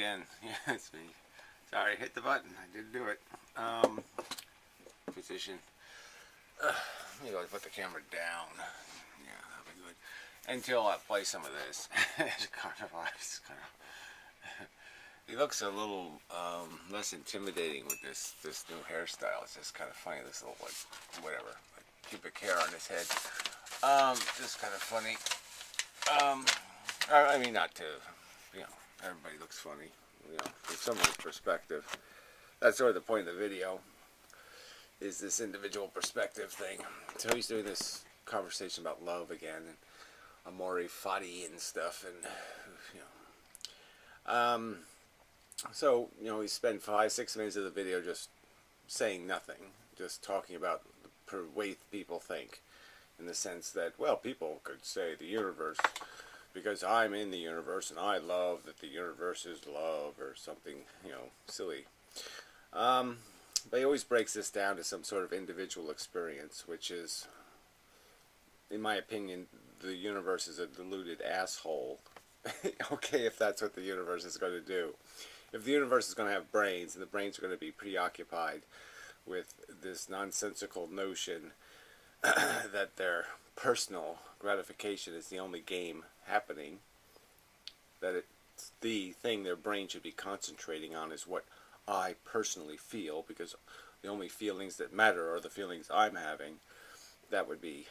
again. Yeah, it's me. Sorry, hit the button. I did do it. Position. Let me go put the camera down. Yeah, that'll be good. Until I play some of this. It's kind of. He looks a little less intimidating with this new hairstyle. It's just kind of funny. This little whatever, like pubic hair on his head. Just kind of funny. I mean, not to, everybody looks funny, from someone's perspective. That's sort of the point of the video, is this individual perspective thing. So he's doing this conversation about love again, and amore fati and stuff, and, so, he spent 5-6 minutes of the video just saying nothing, just talking about the way people think, in the sense that, well, people could say the universe, because I'm in the universe and I love that the universe is love, or something, silly. But he always breaks this down to some sort of individual experience, which is, in my opinion, the universe is a deluded asshole. Okay, if that's what the universe is going to do. If the universe is going to have brains, and the brains are going to be preoccupied with this nonsensical notion that their personal gratification is the only game happening, that it's the thing their brain should be concentrating on is what I personally feel, because the only feelings that matter are the feelings I'm having, that would be,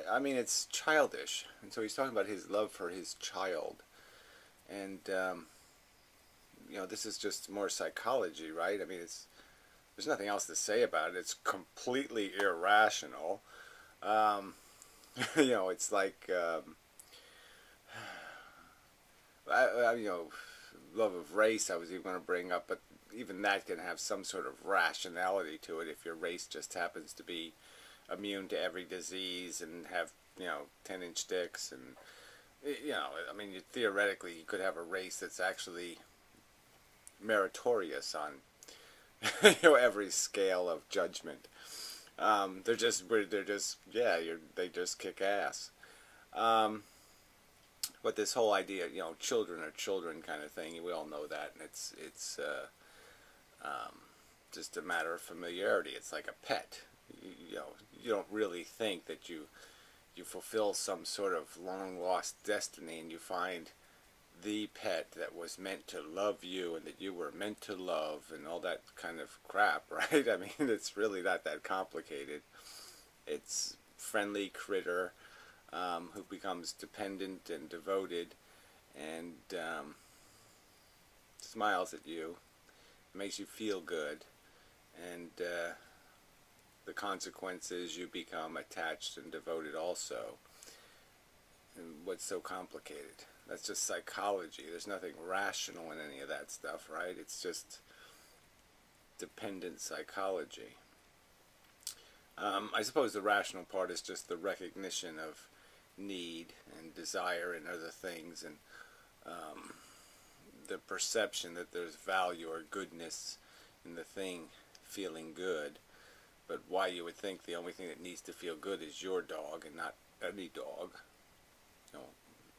I mean, it's childish. And so he's talking about his love for his child. And, this is just more psychology, right? I mean, there's nothing else to say about it. It's completely irrational. It's like, love of race I was even going to bring up, but even that can have some sort of rationality to it if your race just happens to be immune to every disease and have, 10-inch dicks, and, I mean, theoretically you could have a race that's actually meritorious on, every scale of judgment. They just kick ass. But this whole idea, children are children kind of thing, we all know that, and it's just a matter of familiarity. It's like a pet. You don't really think that you fulfill some sort of long lost destiny, and you find the pet that was meant to love you and that you were meant to love, and all that kind of crap, right? I mean, it's really not that complicated. It's friendly critter who becomes dependent and devoted, and smiles at you, makes you feel good, and the consequences, you become attached and devoted also. And what's so complicated? That's just psychology. There's nothing rational in any of that stuff, right? It's just dependent psychology. I suppose the rational part is just the recognition of need and desire and other things, and the perception that there's value or goodness in the thing feeling good. But why you would think the only thing that needs to feel good is your dog and not any dog.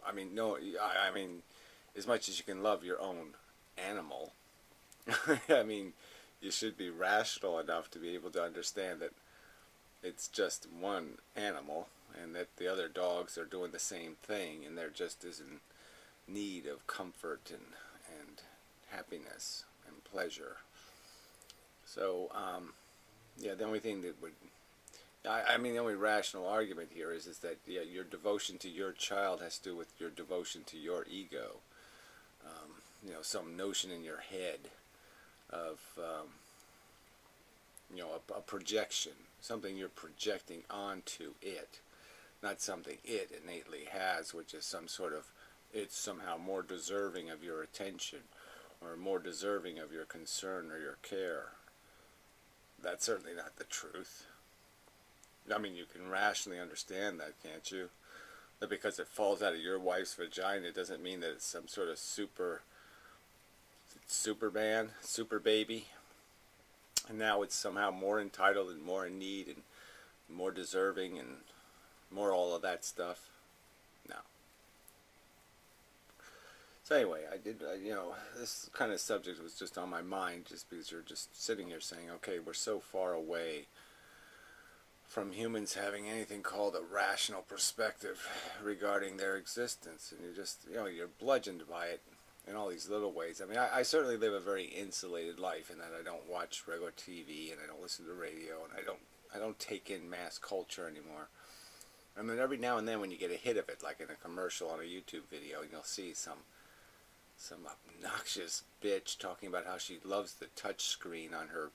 I mean, as much as you can love your own animal, I mean, you should be rational enough to be able to understand that it's just one animal, and that the other dogs are doing the same thing, and they're just as in need of comfort and happiness and pleasure. So, the only thing that would, the only rational argument here is that, your devotion to your child has to do with your devotion to your ego. Some notion in your head of, a projection, something you're projecting onto it, not something it innately has, which is some sort of, it's somehow more deserving of your attention, or more deserving of your concern or your care. That's certainly not the truth. I mean, you can rationally understand that, can't you? That because it falls out of your wife's vagina, it doesn't mean that it's some sort of Superman, super baby. And now it's somehow more entitled and more in need and more deserving and more all of that stuff. No. So anyway, I did, this kind of subject was just on my mind just because you're just sitting here saying, okay, we're so far away from humans having anything called a rational perspective regarding their existence, and you're just, you're bludgeoned by it in all these little ways. I mean, I certainly live a very insulated life in that I don't watch regular TV and I don't listen to radio and I don't take in mass culture anymore. I mean, every now and then when you get a hit of it, like in a commercial on a YouTube video, and you'll see some obnoxious bitch talking about how she loves the touch screen on her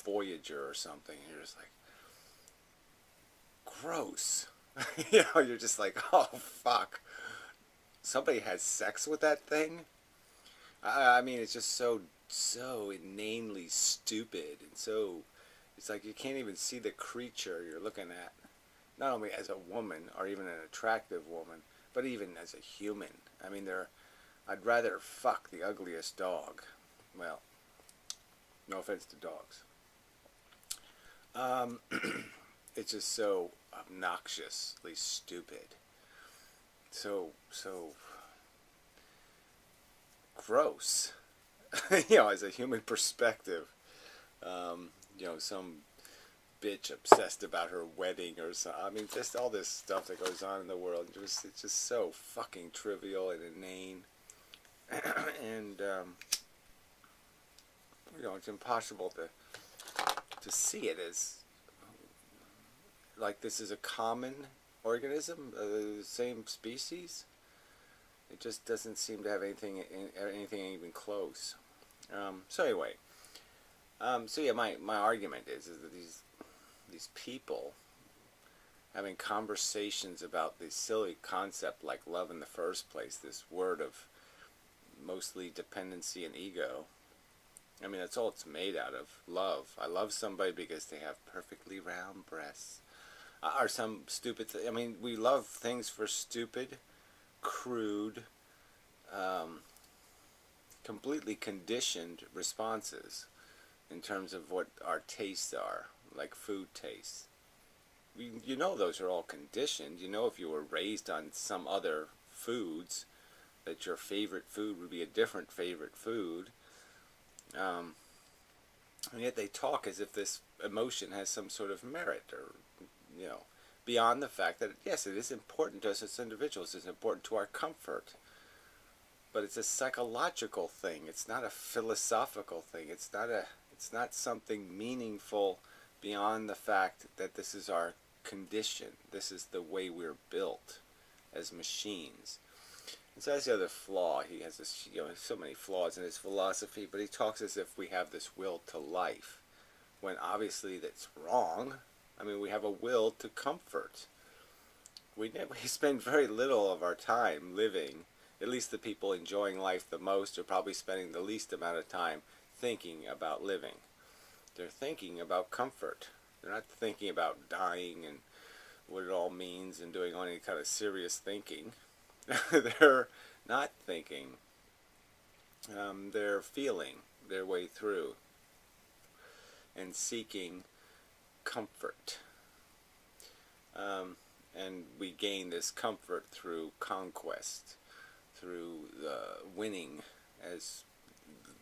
Voyager or something, and you're just like, gross. You're just like, oh fuck, somebody has sex with that thing. I mean, it's just so inanely stupid, and so it's like you can't even see the creature you're looking at, not only as a woman or even an attractive woman, but even as a human. I mean, I'd rather fuck the ugliest dog. Well, no offense to dogs. It's just so obnoxiously stupid. So gross. As a human perspective. Some bitch obsessed about her wedding or something. I mean, just all this stuff that goes on in the world. It's just so fucking trivial and inane. And, it's impossible to see it as like this is a common organism, the same species. It just doesn't seem to have anything even close. So anyway, my argument is that these people having conversations about this silly concept like love in the first place, this word of mostly dependency and ego. I mean, that's all it's made out of. Love. I love somebody because they have perfectly round breasts. Or some stupid I mean, we love things for stupid, crude, completely conditioned responses in terms of what our tastes are, like food tastes. Those are all conditioned. If you were raised on some other foods, that your favorite food would be a different favorite food. And yet they talk as if this emotion has some sort of merit, or, beyond the fact that, yes, it is important to us as individuals. It's important to our comfort. But it's a psychological thing. It's not a philosophical thing. It's not something meaningful beyond the fact that this is our condition. This is the way we're built as machines. And so that's the other flaw. He has this, so many flaws in his philosophy, but he talks as if we have this will to life, when obviously that's wrong. I mean, we have a will to comfort. We spend very little of our time living. At least the people enjoying life the most are probably spending the least amount of time thinking about living. They're thinking about comfort. They're not thinking about dying and what it all means and doing any kind of serious thinking. They're not thinking. They're feeling their way through and seeking comfort. And we gain this comfort through conquest, through winning, as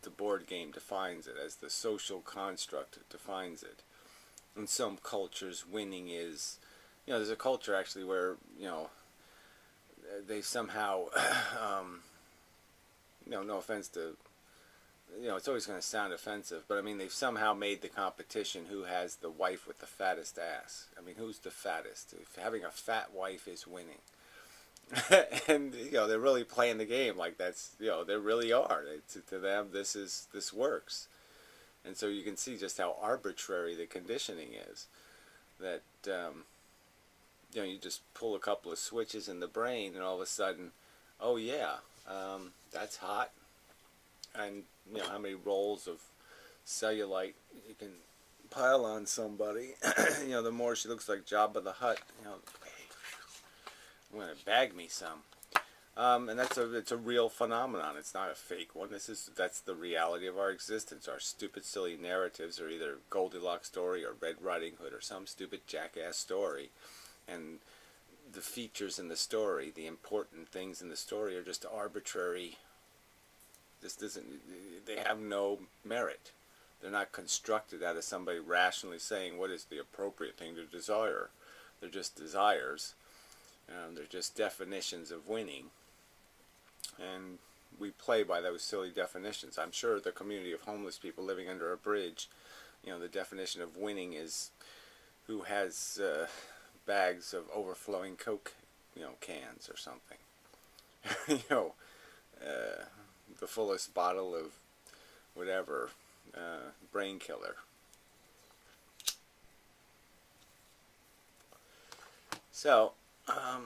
the board game defines it, as the social construct defines it. In some cultures, winning is, there's a culture actually where, they somehow, no offense to, it's always going to sound offensive, but I mean, they've somehow made the competition who has the wife with the fattest ass. I mean, who's the fattest? If having a fat wife is winning. And, they're really playing the game like that's, they really are. To them, this works. And so you can see just how arbitrary the conditioning is. That, you just pull a couple of switches in the brain and all of a sudden, oh yeah, that's hot. And, how many rolls of cellulite you can pile on somebody. The more she looks like Jabba the Hutt, I'm going to bag me some. And it's a real phenomenon. It's not a fake one. That's the reality of our existence. Our stupid, silly narratives are either Goldilocks story or Red Riding Hood or some stupid jackass story. And the features in the story, the important things in the story, are just arbitrary This doesn't. They have no merit. They're not constructed out of somebody rationally saying what is the appropriate thing to desire. They're just desires. They're just definitions of winning. And we play by those silly definitions. I'm sure the community of homeless people living under a bridge, the definition of winning is who has bags of overflowing Coke, cans or something. The fullest bottle of whatever, brain killer. So, I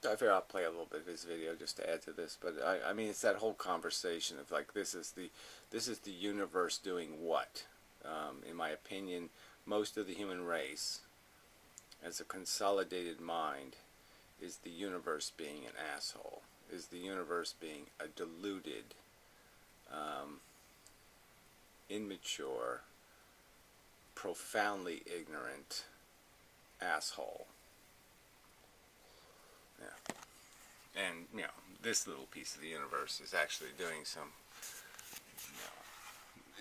figure I'll play a little bit of this video just to add to this, but I mean, it's that whole conversation of like, this is the universe doing what? In my opinion, most of the human race, as a consolidated mind, is the universe being an asshole, is the universe being a deluded, immature, profoundly ignorant asshole. Yeah. And, this little piece of the universe is actually doing some,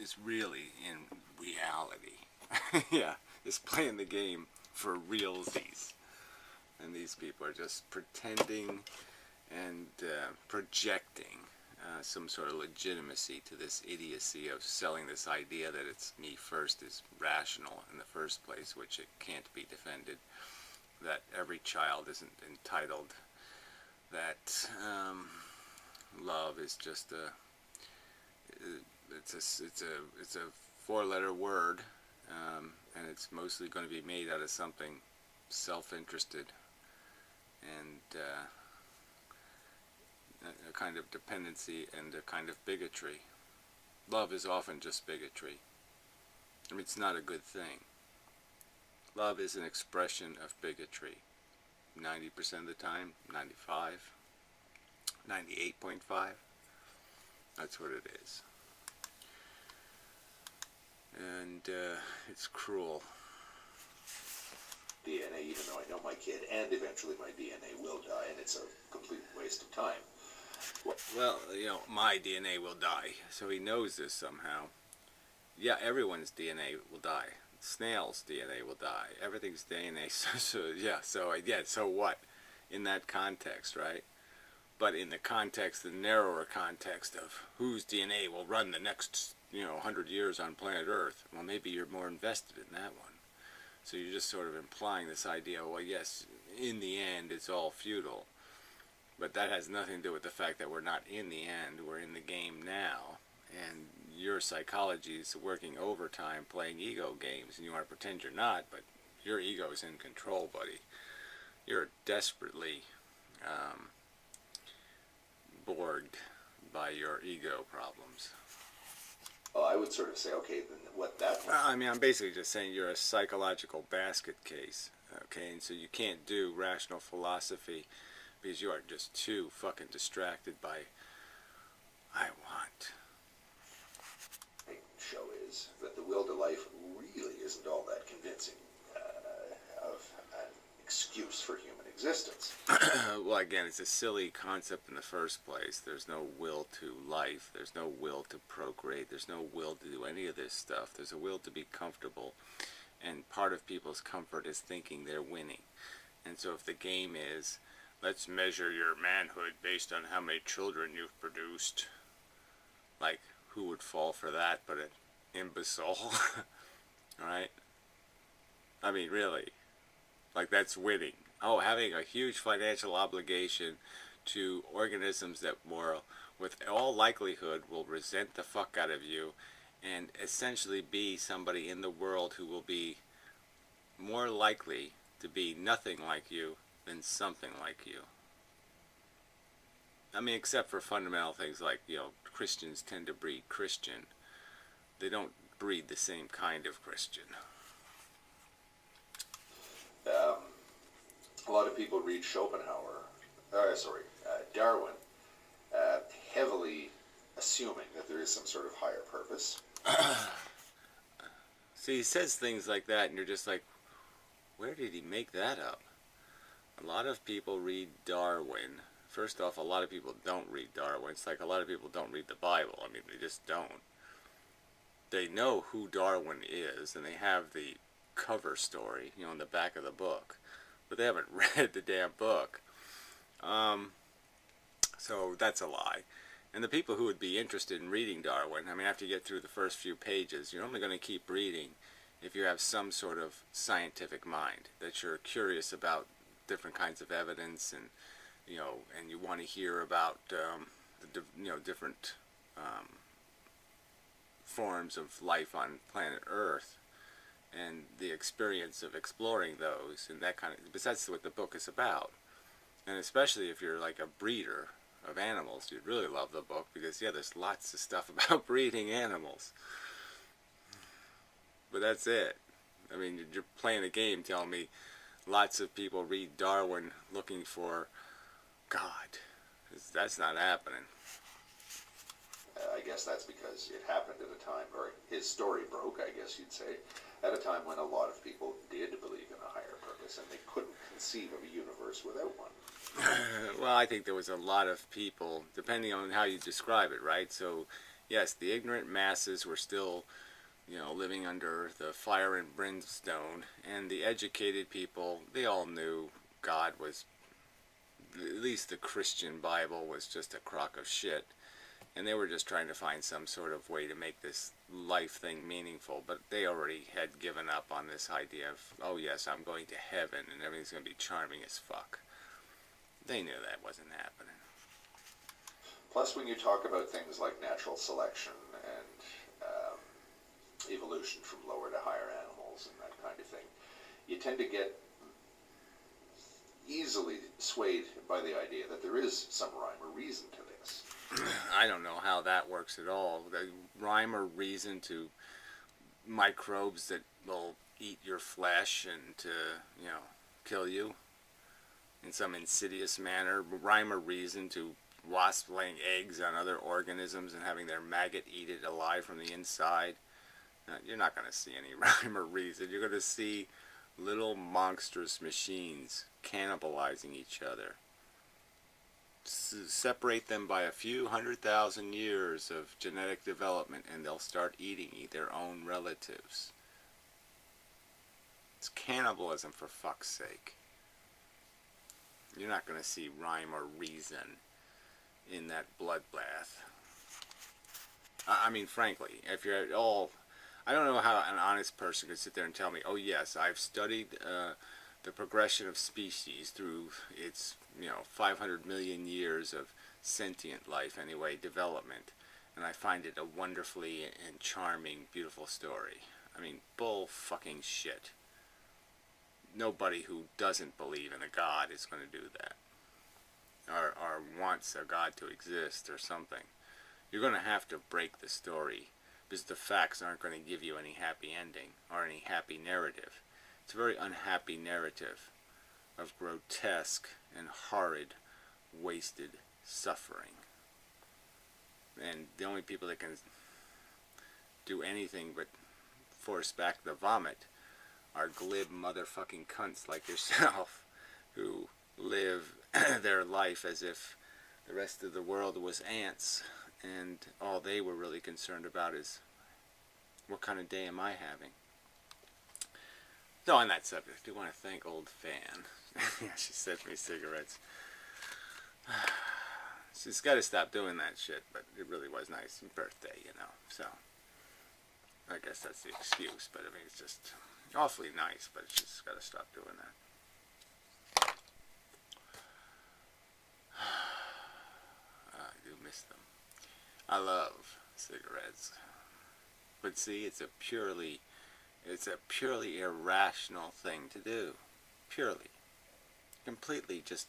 is really in reality. Yeah, it's playing the game for realsies. And these people are just pretending and projecting some sort of legitimacy to this idiocy of selling this idea that it's me first is rational in the first place, which it can't be defended. That every child isn't entitled, that love is just it's a four-letter word, and it's mostly going to be made out of something self-interested and a kind of dependency and a kind of bigotry. Love is often just bigotry. I mean, it's not a good thing. Love is an expression of bigotry. 90% of the time, 95, 98.5. That's what it is. And it's cruel. DNA, even though I know my kid, and eventually my DNA will die, and it's a complete waste of time. Well, my DNA will die, so he knows this somehow. Yeah, everyone's DNA will die. Snails' DNA will die. Everything's DNA. So what? In that context, right? But in the context, the narrower context of whose DNA will run the next, 100 years on planet Earth, well, maybe you're more invested in that one. So you're just sort of implying this idea, well, yes, in the end, it's all futile. But that has nothing to do with the fact that we're not in the end. We're in the game now. And your psychology is working overtime playing ego games, and you want to pretend you're not, but your ego is in control, buddy. You're desperately bored by your ego problems. Well, I would sort of say, okay, then what that... I mean, I'm basically just saying you're a psychological basket case, okay? And so you can't do rational philosophy because you are just too fucking distracted by, I want. Show is that the will to life really isn't all that convincing of an excuse for human existence. Well, again, it's a silly concept in the first place. There's no will to life. There's no will to procreate. There's no will to do any of this stuff. There's a will to be comfortable. And part of people's comfort is thinking they're winning. And so if the game is, let's measure your manhood based on how many children you've produced, like, who would fall for that but an imbecile? Right? I mean, really. Like, that's winning. Oh, having a huge financial obligation to organisms that with all likelihood, will resent the fuck out of you and essentially be somebody in the world who will be more likely to be nothing like you than something like you. I mean, except for fundamental things like, Christians tend to breed Christian. They don't breed the same kind of Christian. A lot of people read Darwin, heavily assuming that there is some sort of higher purpose. See, he says things like that, and you're just like, where did he make that up? A lot of people read Darwin First off, a lot of people don't read Darwin. It's like a lot of people don't read the Bible. I mean, they just don't. They know who Darwin is, and they have the cover story, you know, in the back of the book, but they haven't read the damn book. So that's a lie. And the people who would be interested in reading Darwin, I mean, after you get through the first few pages, you're only going to keep reading if you have some sort of scientific mind, that you're curious about different kinds of evidence, and you know, and you want to hear about different forms of life on planet Earth, and the experience of exploring those, and that kind of, because that's what the book is about. And especially if you're like a breeder of animals, you'd really love the book, because yeah, there's lots of stuff about breeding animals. But that's it. I mean, you're playing a game telling me lots of people read Darwin looking for God. That's not happening. I guess that's because it happened at a time, or his story broke, I guess you'd say, at a time when a lot of people did believe in a higher purpose, and they couldn't conceive of a universe without one. Well, I think there was a lot of people, depending on how you describe it, right? So, yes, the ignorant masses were still, you know, living under the fire and brimstone, and the educated people, they all knew God was, at least the Christian Bible was just a crock of shit, and they were just trying to find some sort of way to make this life thing meaningful, but they already had given up on this idea of, oh yes, I'm going to heaven and everything's going to be charming as fuck. They knew that wasn't happening. Plus, when you talk about things like natural selection and evolution from lower to higher animals and that kind of thing, you tend to get easily swayed by the idea that there is some rhyme or reason to this. I don't know how that works at all. The rhyme or reason to microbes that will eat your flesh and to, you know, kill you in some insidious manner. Rhyme or reason to wasps laying eggs on other organisms and having their maggot eat it alive from the inside. You're not going to see any rhyme or reason. You're going to see little monstrous machines cannibalizing each other. Separate them by a few 100,000 years of genetic development and they'll start eating their own relatives. It's cannibalism, for fuck's sake. You're not going to see rhyme or reason in that bloodbath. I mean, frankly, if you're at all, I don't know how an honest person could sit there and tell me, oh yes, I've studied the progression of species through its, 500 million years of sentient life, anyway, development, and I find it a wonderfully and charming, beautiful story. I mean, bull fucking shit. Nobody who doesn't believe in a God is going to do that, or wants a God to exist or something. You're going to have to break the story, because the facts aren't going to give you any happy ending or any happy narrative. It's a very unhappy narrative of grotesque and horrid, wasted suffering. And the only people that can do anything but force back the vomit are glib motherfucking cunts like yourself, who live their life as if the rest of the world was ants, and all they were really concerned about is, what kind of day am I having? So on that subject, I do want to thank old Fan. Yeah, she sent me cigarettes. She's got to stop doing that shit, but it really was nice. Birthday, so I guess that's the excuse, but I mean, it's just awfully nice, but she's got to stop doing that. I do miss them. I love cigarettes, but see, it's a purely irrational thing to do. Purely. Completely just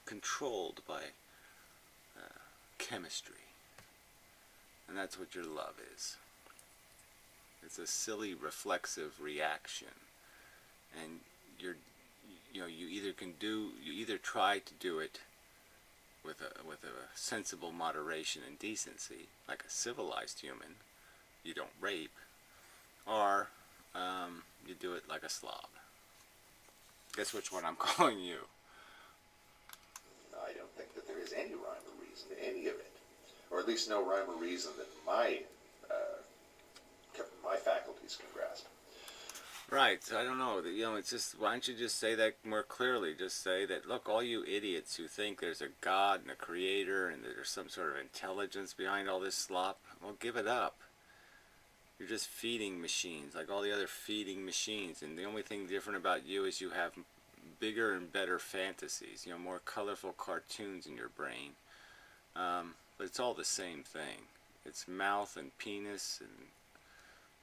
controlled by chemistry. And that's what your love is. It's a silly reflexive reaction. And you either try to do it with a sensible moderation and decency, like a civilized human, you don't rape, or you do it like a slob. Guess which one I'm calling you? I don't think that there is any rhyme or reason to any of it, or at least no rhyme or reason that my faculties can grasp. Right, so I don't know, you know, it's just, why don't you just say that more clearly? Just say that, look, all you idiots who think there's a God and a creator and there's some sort of intelligence behind all this slop, well, give it up. You're just feeding machines, like all the other feeding machines, and the only thing different about you is you have bigger and better fantasies, you know, more colorful cartoons in your brain. But it's all the same thing. It's mouth and penis and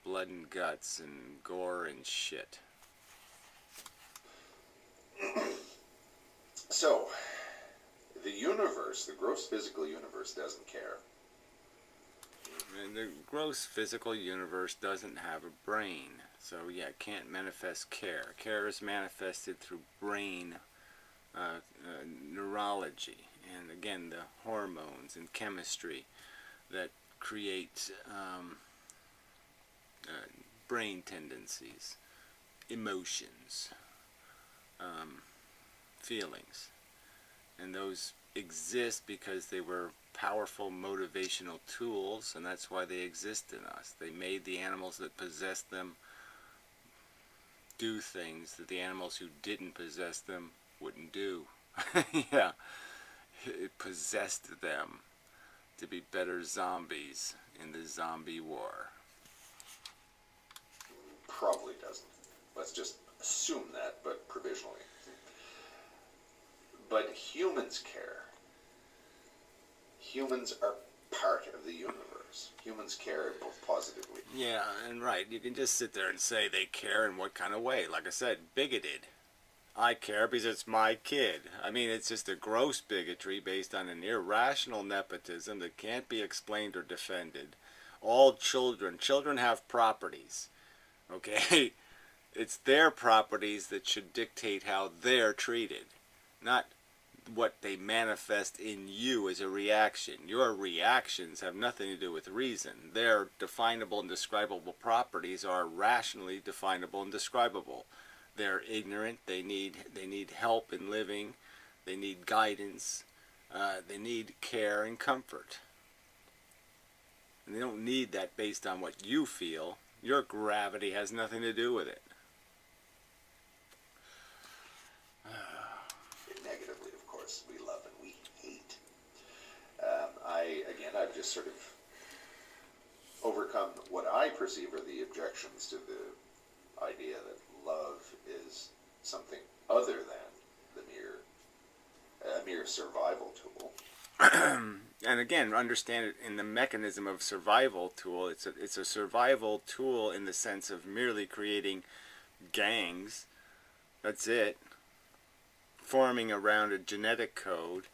blood and guts and gore and shit. So, the universe, the gross physical universe, doesn't care. And the gross physical universe doesn't have a brain. So yeah, it can't manifest care. Care is manifested through brain neurology. And again, the hormones and chemistry that create brain tendencies, emotions, feelings. And those exist because they were powerful motivational tools, and that's why they exist in us. They made the animals that possessed them do things that the animals who didn't possess them wouldn't do. Yeah, it possessed them to be better zombies in the zombie war. Probably doesn't. Let's just assume that, but provisionally. But humans care. Humans are part of the universe. Humans care both positively. Yeah, and right, you can just sit there and say they care in what kind of way. Like I said, bigoted. I care because it's my kid. I mean, it's just a gross bigotry based on an irrational nepotism that can't be explained or defended. All children have properties, okay? It's their properties that should dictate how they're treated, not what they manifest in you as a reaction. Your reactions have nothing to do with reason. Their definable and describable properties are rationally definable and describable. They're ignorant, they need help in living, they need guidance, they need care and comfort. And they don't need that based on what you feel. Your gravity has nothing to do with it. Negatively, of course, we love and we hate. I've just sort of overcome what I perceive are the objections to the idea that love is something other than a mere survival tool. And again, understand it in the mechanism of survival tool. It's a survival tool in the sense of merely creating gangs. That's it. Forming around a genetic code.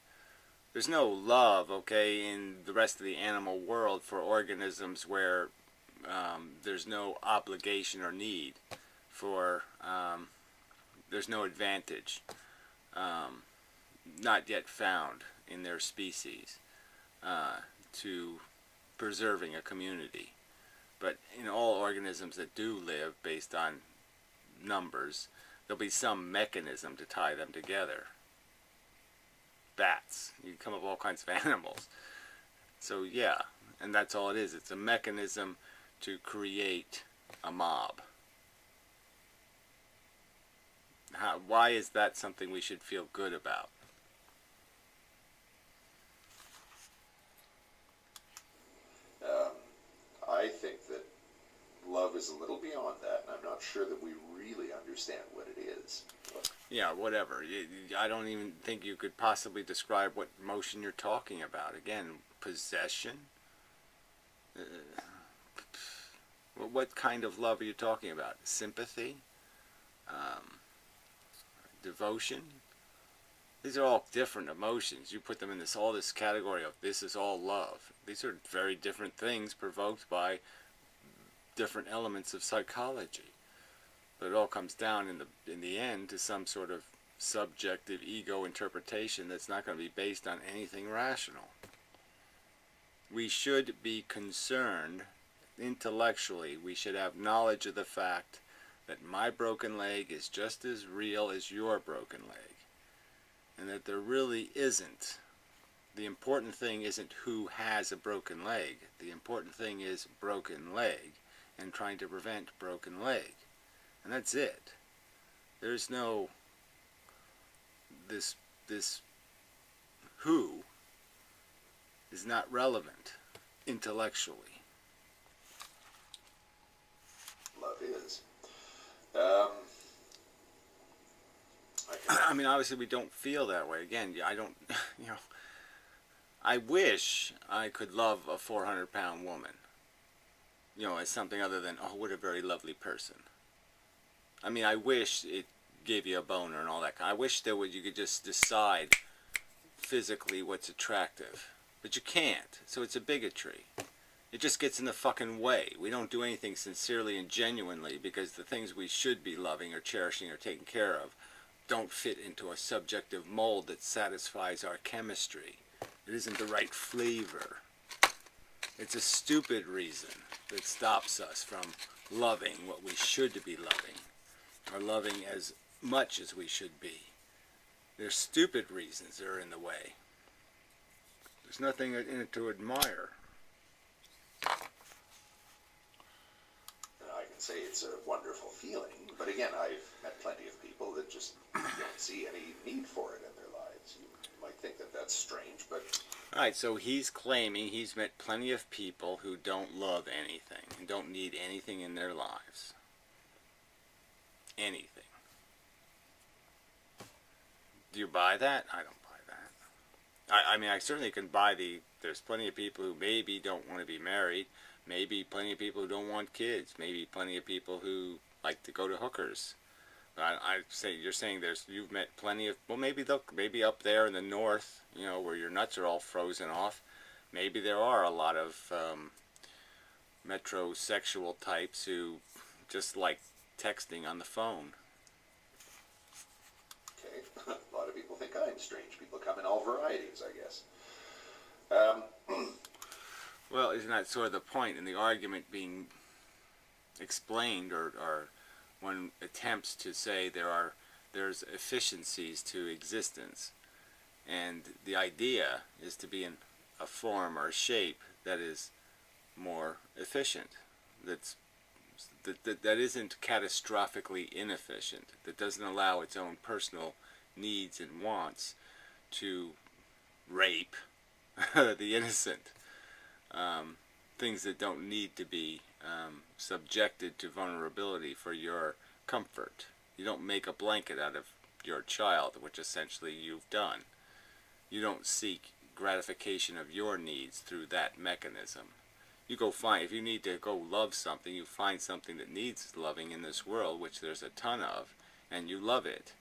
There's no love, okay, in the rest of the animal world for organisms where there's no obligation or need. There's no advantage. Not yet found in their species to preserving a community. But in all organisms that do live based on numbers, there'll be some mechanism to tie them together. Bats. You come up with all kinds of animals. So yeah, and that's all it is. It's a mechanism to create a mob. Why is that something we should feel good about? I think that love is a little beyond that, and I'm not sure that we really understand what it is. But yeah, whatever. I don't even think you could possibly describe what emotion you're talking about. Again, possession? What kind of love are you talking about? Sympathy? Devotion? These are all different emotions. You put them in all this category of this is all love. These are very different things provoked by different elements of psychology. But it all comes down in the end to some sort of subjective ego interpretation that's not going to be based on anything rational. We should be concerned intellectually. We should have knowledge of the fact that my broken leg is just as real as your broken leg. And that there really isn't The important thing isn't who has a broken leg. The important thing is broken leg and trying to prevent broken leg. And that's it. There's no this who is not relevant intellectually. Love is. I mean, obviously we don't feel that way. Again, I don't, you know, I wish I could love a 400-pound woman, you know, as something other than, oh, what a very lovely person. I mean, I wish it gave you a boner and all that. I wish there would, you could just decide physically what's attractive. But you can't, so it's a bigotry. It just gets in the fucking way. We don't do anything sincerely and genuinely because the things we should be loving or cherishing or taking care of don't fit into a subjective mold that satisfies our chemistry. It isn't the right flavor. It's a stupid reason that stops us from loving what we should be loving, or loving as much as we should be. There's stupid reasons that are in the way. There's nothing in it to admire. I can say it's a wonderful feeling, but again, I've met plenty of people that just don't see any need for it in their lives. You might think that that's strange, but... Alright, so he's claiming he's met plenty of people who don't love anything and don't need anything in their lives. Anything. Do you buy that? I don't buy that. I mean, I certainly can buy there's plenty of people who maybe don't want to be married, maybe plenty of people who don't want kids, maybe plenty of people who like to go to hookers. I say you're saying you've met plenty of, well, maybe up there in the north, you know, where your nuts are all frozen off, maybe there are a lot of metrosexual types who just like texting on the phone. Okay, a lot of people think I'm strange. People come in all varieties, I guess. Well, isn't that sort of the point in the argument being explained, or one attempts to say there's efficiencies to existence, and the idea is to be in a form or a shape that is more efficient, that isn't catastrophically inefficient, that doesn't allow its own personal needs and wants to rape the innocent, things that don't need to be subjected to vulnerability for your comfort. You don't make a blanket out of your child, which essentially you've done. You don't seek gratification of your needs through that mechanism. You go find, if you need to go love something, you find something that needs loving in this world, which there's a ton of, and you love it.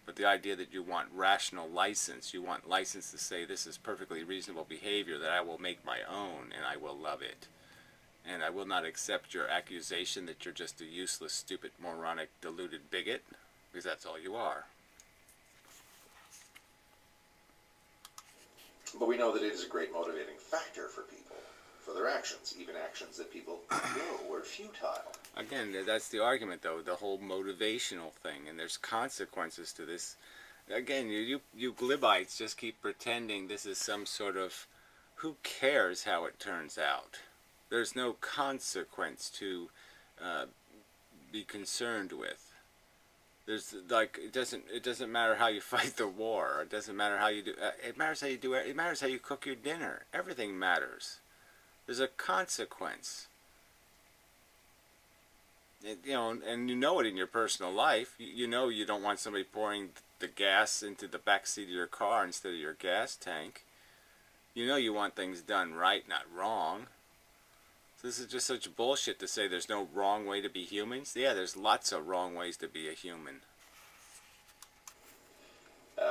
But the idea that you want rational license, you want license to say this is perfectly reasonable behavior that I will make my own and I will love it. And I will not accept your accusation that you're just a useless, stupid, moronic, deluded bigot, because that's all you are. But we know that it is a great motivating factor for people, for their actions, even actions that people know were futile. Again, that's the argument, though, the whole motivational thing, and there's consequences to this. Again, you glibites just keep pretending this is some sort of, who cares how it turns out? There's no consequence to be concerned with. There's like it doesn't matter how you fight the war. It doesn't matter how you do. It matters how you do it. It matters how you cook your dinner. Everything matters. There's a consequence. You know, and you know it in your personal life. You know you don't want somebody pouring the gas into the back seat of your car instead of your gas tank. You know you want things done right, not wrong. So this is just such bullshit to say there's no wrong way to be humans. Yeah, there's lots of wrong ways to be a human. You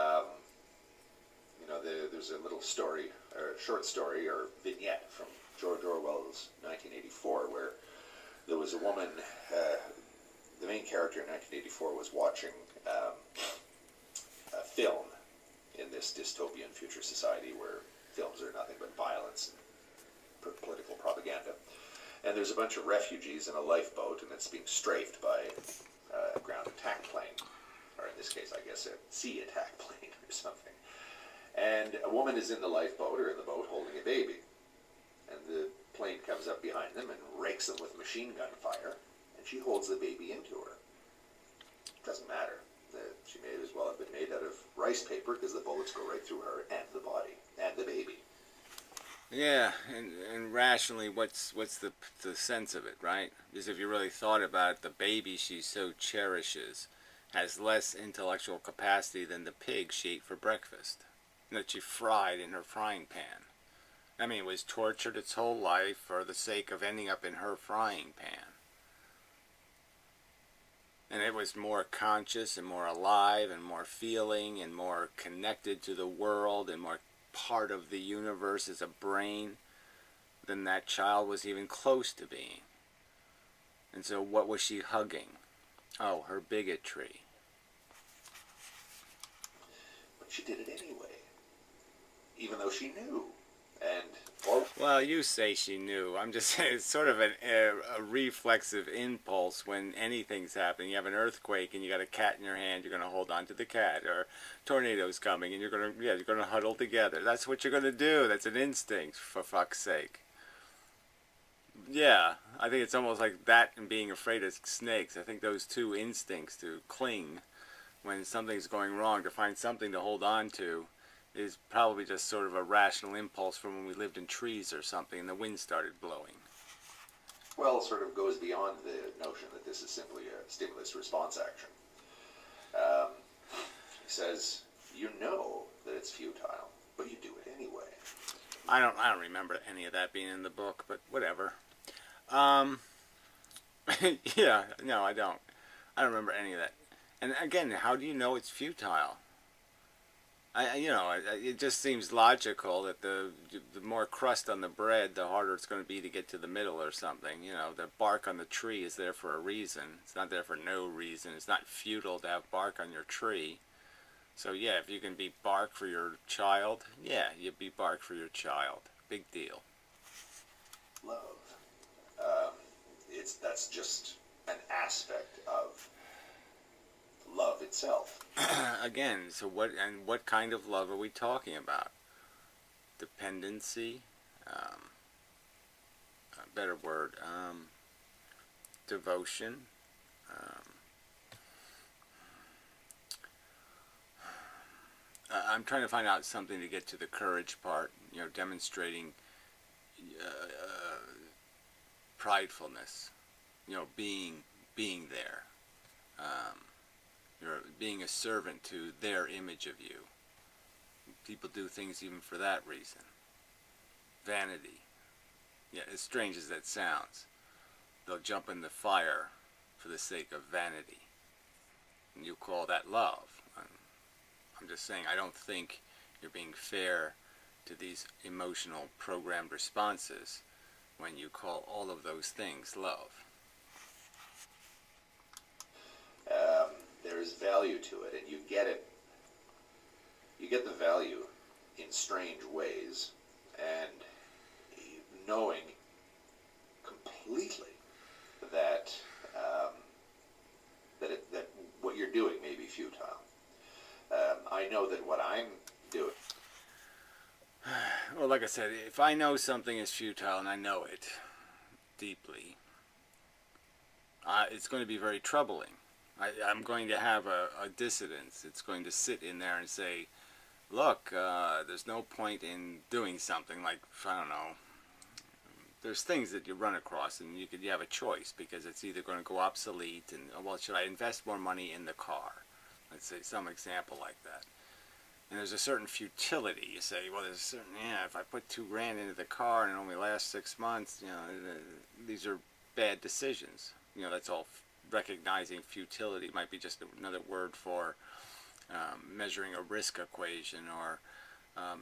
know, there's a little story, or a short story, or vignette from George Orwell's 1984, where there was a woman, the main character in 1984 was watching a film in this dystopian future society where films are nothing but violence and political propaganda. And there's a bunch of refugees in a lifeboat, and it's being strafed by a ground attack plane, or in this case, I guess, a sea attack plane or something. And a woman is in the lifeboat or in the boat holding a baby. And the plane comes up behind them and rakes them with machine gun fire. And she holds the baby into her. Doesn't matter. She may as well have been made out of rice paper because the bullets go right through her and the body and the baby. Yeah, and rationally, what's the sense of it, right? Because if you really thought about it, the baby she so cherishes has less intellectual capacity than the pig she ate for breakfast, that she fried in her frying pan. I mean, it was tortured its whole life for the sake of ending up in her frying pan. And it was more conscious and more alive and more feeling and more connected to the world and more part of the universe as a brain than that child was even close to being. And so what was she hugging? Oh, her bigotry. But she did it anyway, even though she knew. Well, you say she knew. I'm just saying it's sort of a reflexive impulse when anything's happening. You have an earthquake and you got a cat in your hand, you're going to hold on to the cat. Or tornado's coming and you're going to huddle together. That's what you're going to do. That's an instinct, for fuck's sake. Yeah, I think it's almost like that and being afraid of snakes. I think those two instincts to cling when something's going wrong, to find something to hold on to, is probably just sort of a rational impulse from when we lived in trees or something and the wind started blowing. Well, it sort of goes beyond the notion that this is simply a stimulus response action. He says, you know that it's futile, but you do it anyway. I don't remember any of that being in the book, but whatever. Yeah, no, I don't. I don't remember any of that. And again, how do you know it's futile? It just seems logical that the more crust on the bread, the harder it's going to be to get to the middle or something. You know, the bark on the tree is there for a reason. It's not there for no reason. It's not futile to have bark on your tree. So yeah, if you can be bark for your child, yeah, you be bark for your child. Big deal. Love. That's just an aspect of love itself. Again, so what kind of love are we talking about? Dependency, a better word, devotion, I'm trying to find out something to get to the courage part, demonstrating pridefulness, being there. You're being a servant to their image of you. People do things even for that reason. Vanity. Yeah, as strange as that sounds, they'll jump in the fire for the sake of vanity. And you call that love. I'm just saying, I don't think you're being fair to these emotional programmed responses when you call all of those things love. There's value to it, and you get it. You get the value in strange ways, and knowing completely that that what you're doing may be futile. I know that what I'm doing. Well, like I said, if I know something is futile and I know it deeply, it's going to be very troubling. I'm going to have a dissonance. It's going to sit in there and say, look, there's no point in doing something like, I don't know, there's things that you run across and you have a choice because it's either going to go obsolete and, well, should I invest more money in the car? Let's say some example like that. And there's a certain futility. You say, well, there's a certain, if I put $2,000 into the car and it only lasts 6 months, these are bad decisions. That's all. Recognizing futility might be just another word for measuring a risk equation or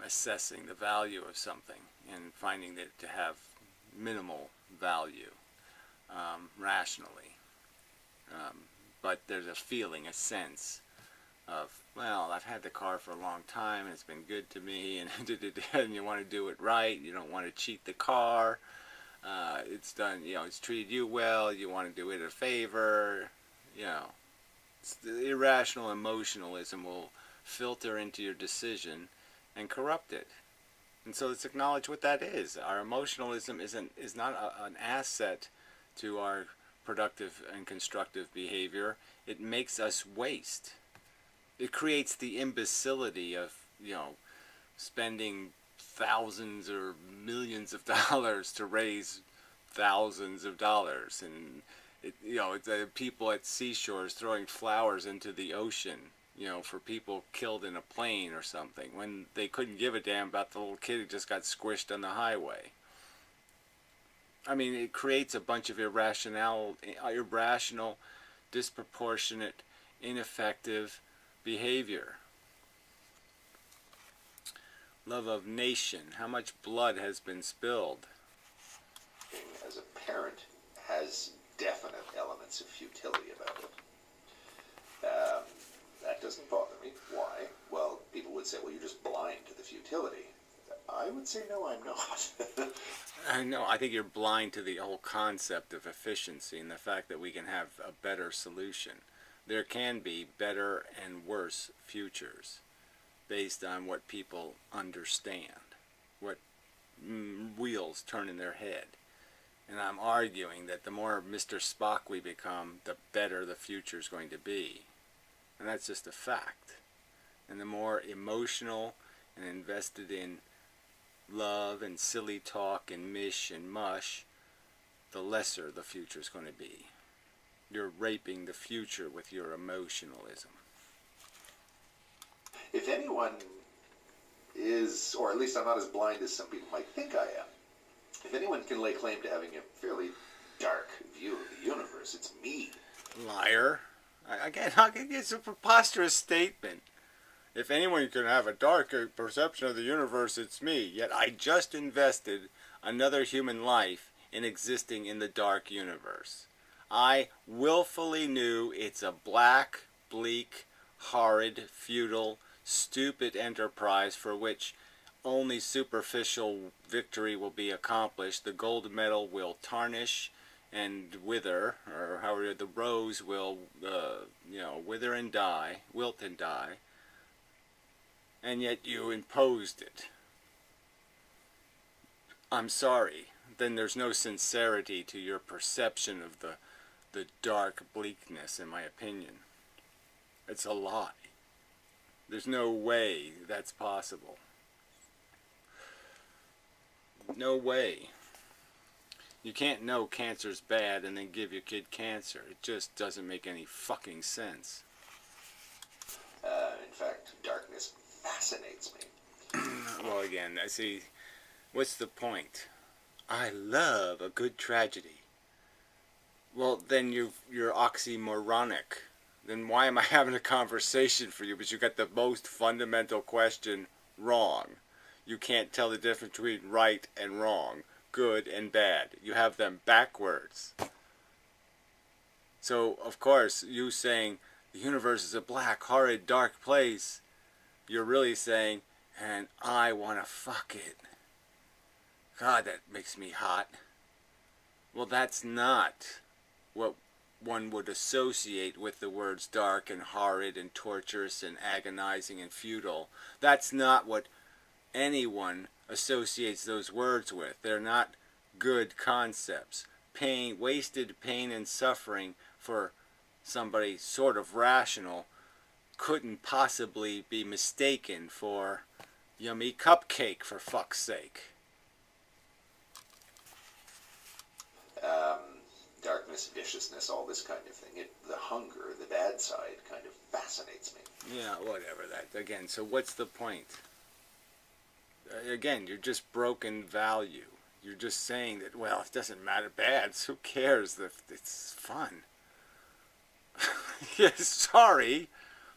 assessing the value of something and finding it to have minimal value rationally. But there's a feeling, a sense of, well, I've had the car for a long time and it's been good to me, and you want to do it right. You don't want to cheat the car. It's done, it's treated you well, you want to do it a favor, it's the irrational emotionalism will filter into your decision and corrupt it. And so let's acknowledge what that is. Our emotionalism is not an asset to our productive and constructive behavior. It makes us waste. It creates the imbecility of, spending thousands or millions of dollars to raise thousands of dollars, and it's people at seashores throwing flowers into the ocean, for people killed in a plane or something, when they couldn't give a damn about the little kid who just got squished on the highway. I mean, it creates a bunch of irrational, disproportionate, ineffective behavior. Love of nation. How much blood has been spilled? As a parent, has definite elements of futility about it. That doesn't bother me. Why? Well, people would say, well, you're just blind to the futility. I would say, no, I'm not. I know. I think you're blind to the whole concept of efficiency and the fact that we can have a better solution. There can be better and worse futures based on what people understand, what wheels turn in their head. And I'm arguing that the more Mr. Spock we become, the better the future is going to be. And that's just a fact. And the more emotional and invested in love and silly talk and mish and mush, the lesser the future is going to be. You're raping the future with your emotionalism. If anyone is, or at least I'm not as blind as some people might think I am, if anyone can lay claim to having a fairly dark view of the universe, it's me. Liar. Again, it's a preposterous statement. If anyone can have a dark perception of the universe, it's me. Yet I just invested another human life in existing in the dark universe. I willfully knew it's a black, bleak, horrid, futile, stupid enterprise for which only superficial victory will be accomplished. The gold medal will tarnish and wither, or however the rose will, wither and die, wilt and die. And yet you imposed it. I'm sorry. Then there's no sincerity to your perception of the dark bleakness, in my opinion. It's a lie. There's no way that's possible. No way. You can't know cancer's bad and then give your kid cancer. It just doesn't make any fucking sense. In fact, darkness fascinates me. Well, again, I see, what's the point? I love a good tragedy. Well, then you're oxymoronic. Then why am I having a conversation for you? Because you got the most fundamental question wrong. You can't tell the difference between right and wrong, good and bad. You have them backwards. So, of course, you saying the universe is a black, horrid, dark place, you're really saying, and I want to fuck it. God, that makes me hot. Well, that's not what one would associate with the words dark and horrid and torturous and agonizing and futile. That's not what anyone associates those words with. They're not good concepts. Pain, wasted pain and suffering for somebody sort of rational couldn't possibly be mistaken for yummy cupcake, for fuck's sake. Darkness, viciousness, all this kind of thing. The hunger, the bad side kind of fascinates me. Yeah, whatever that. Again, so what's the point? Again, you're just broken value. You're just saying that, well, it doesn't matter bad. Who cares? It's fun. Yes, sorry.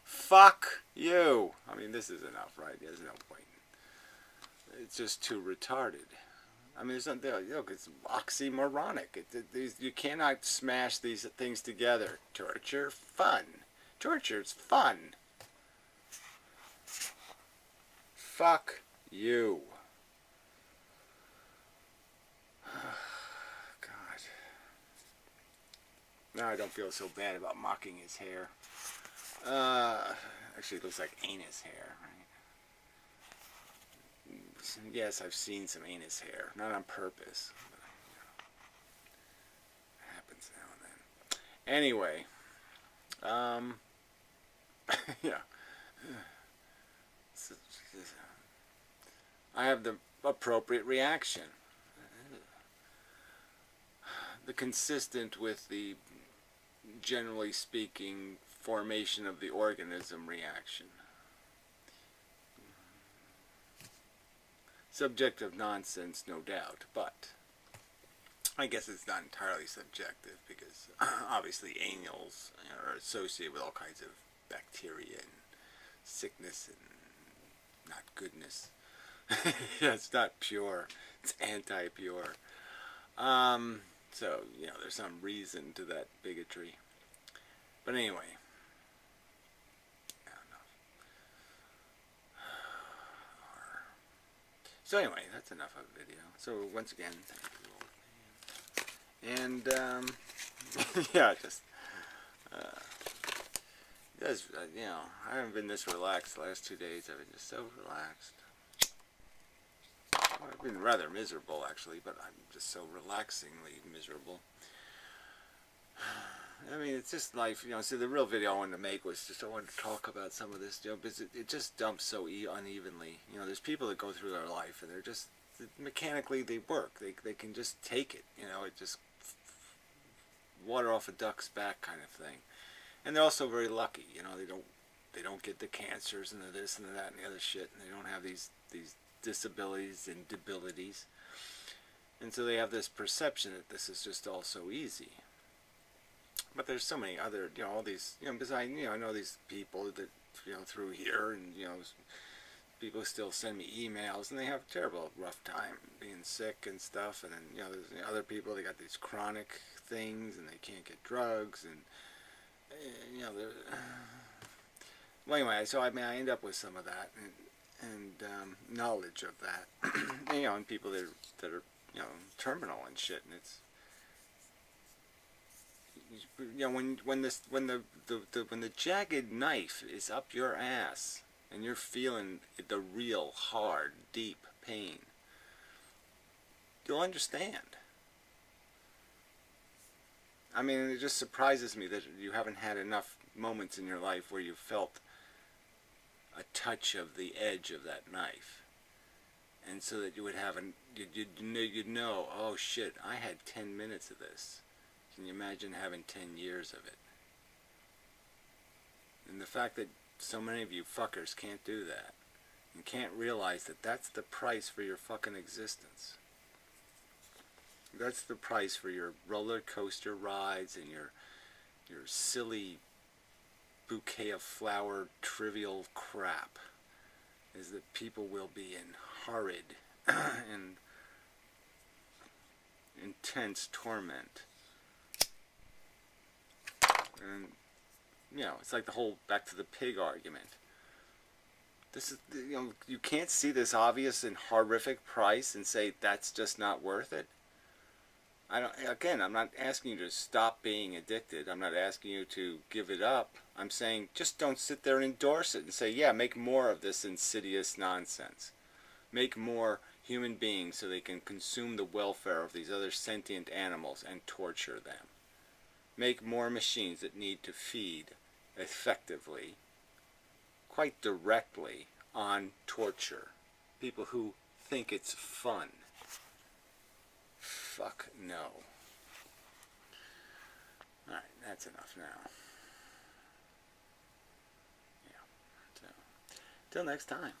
Fuck you. I mean, this is enough, right? There's no point. It's just too retarded. I mean, there's nothing, look, it's oxymoronic. You cannot smash these things together. Torture, fun. Torture's fun. Fuck you. God. Now I don't feel so bad about mocking his hair. Actually, it looks like anus hair, right? yes, I've seen some anus hair, not on purpose, but it happens now and then. Anyway, yeah, I have the appropriate reaction, the consistent with the, generally speaking, formation of the organism reaction. Subjective nonsense, no doubt, but I guess it's not entirely subjective because obviously anals are associated with all kinds of bacteria and sickness and not goodness. Yeah, it's not pure. It's anti-pure. So, you know, there's some reason to that bigotry. But anyway. So anyway, that's enough of a video. So once again, thank you. And, yeah, just, you know, I haven't been this relaxed the last 2 days. I've been just so relaxed. Well, I've been rather miserable, actually, but I'm just so relaxingly miserable. I mean, it's just life, you know. See, the real video I wanted to make was just I wanted to talk about some of this, you know, because it just dumps so unevenly. You know, there's people that go through their life and they're just, mechanically they work. They can just take it, you know, it just water off a duck's back kind of thing. And they're also very lucky, you know, they don't get the cancers and the this and the that and the other shit, and they don't have these disabilities and debilities. And so they have this perception that this is just all so easy. But there's so many other, you know, all these, you know, because I know these people that, you know, through here, and, you know, people still send me emails, and they have a terrible, rough time being sick and stuff, and then, you know, there's other people, they got these chronic things, and they can't get drugs, and, you know, well, anyway, so, I mean, I end up with some of that, and knowledge of that, and, you know, and people that are, you know, terminal and shit, and it's, you know, when the jagged knife is up your ass and you're feeling the real hard, deep pain, you'll understand. I mean, it just surprises me that you haven't had enough moments in your life where you felt a touch of the edge of that knife, and so that you would have you'd know, oh shit, I had 10 minutes of this. Can you imagine having 10 years of it? And the fact that so many of you fuckers can't do that, and can't realize that that's the price for your fucking existence. That's the price for your roller coaster rides and your silly bouquet of flower trivial crap, is that people will be in horrid and intense torment. And, you know, it's like the whole back to the pig argument. This is, you know, you can't see this obvious and horrific price and say that's just not worth it. Again, I'm not asking you to stop being addicted. I'm not asking you to give it up. I'm saying just don't sit there and endorse it and say, yeah, make more of this insidious nonsense. Make more human beings so they can consume the welfare of these other sentient animals and torture them. Make more machines that need to feed effectively, quite directly, on torture. People who think it's fun. Fuck no. Alright, that's enough now. Yeah. So, till next time.